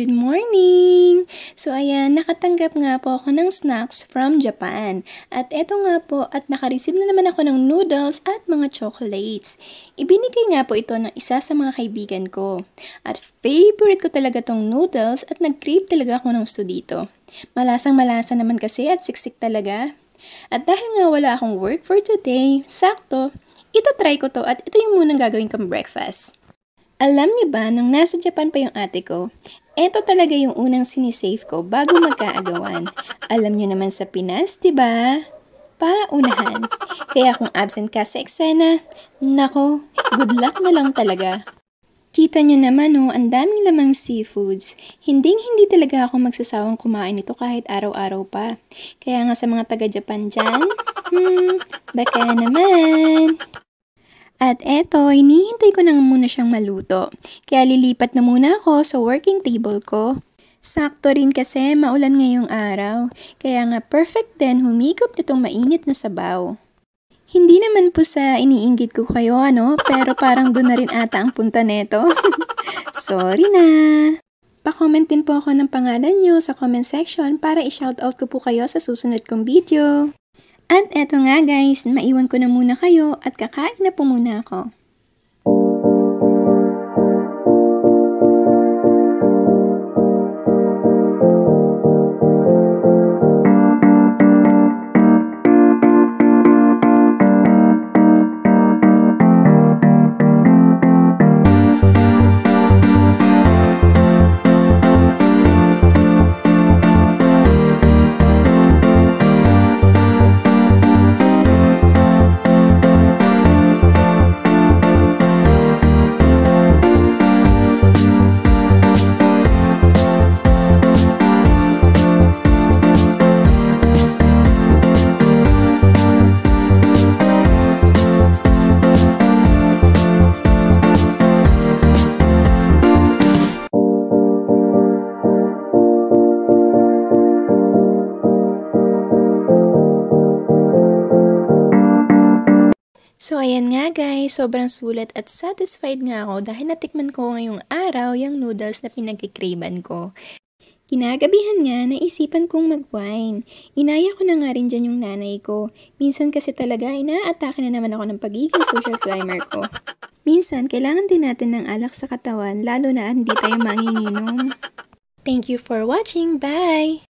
Good morning! So ayan, nakatanggap nga po ako ng snacks from Japan. At eto nga po, at nakareceive na naman ako ng noodles at mga chocolates. Ibinigay nga po ito ng isa sa mga kaibigan ko. At favorite ko talaga tong noodles at nag-crave talaga ako ng gusto dito. Malasang-malasa naman kasi at siksik talaga. At dahil nga wala akong work for today, sakto, itatry ko to at ito yung munang gagawin kong breakfast. Alam niyo ba, nung nasa Japan pa yung ate ko, eto talaga yung unang sinisave ko bago magkaagawan. Alam niyo naman sa Pinas, diba? Paunahan. Kaya kung absent ka sa eksena, nako, good luck na lang talaga. Kita niyo naman ang daming lamang seafoods. Hindi talaga ako magsasawang kumain nito kahit araw-araw pa. Kaya nga sa mga taga-Japan dyan, baka naman. At eto, hinihintay ko na muna siyang maluto. Kaya lilipat na muna ako sa working table ko. Sakto rin kasi maulan ngayong araw. Kaya nga perfect din humigop nitong mainit na sabaw. Hindi naman po sa iniinggit ko kayo pero parang doon na rin ata ang punta neto. Sorry na. Pa-comment din po ako ng pangalan nyo sa comment section para i-shoutout ko po kayo sa susunod kong video. At eto nga guys, maiwan ko na muna kayo at kakain na po muna ako. So ayan nga guys, sobrang sulit at satisfied nga ako dahil natikman ko ngayong araw yung noodles na pinagkikraban ko. Kinagabihan nga, naisipan kong mag-wine. Inaya ko na nga rin dyan yung nanay ko. Minsan kasi talaga, inaatake na naman ako ng pagiging social climber ko. Minsan, kailangan din natin ng alak sa katawan, lalo na hindi tayo manginginom. Thank you for watching. Bye!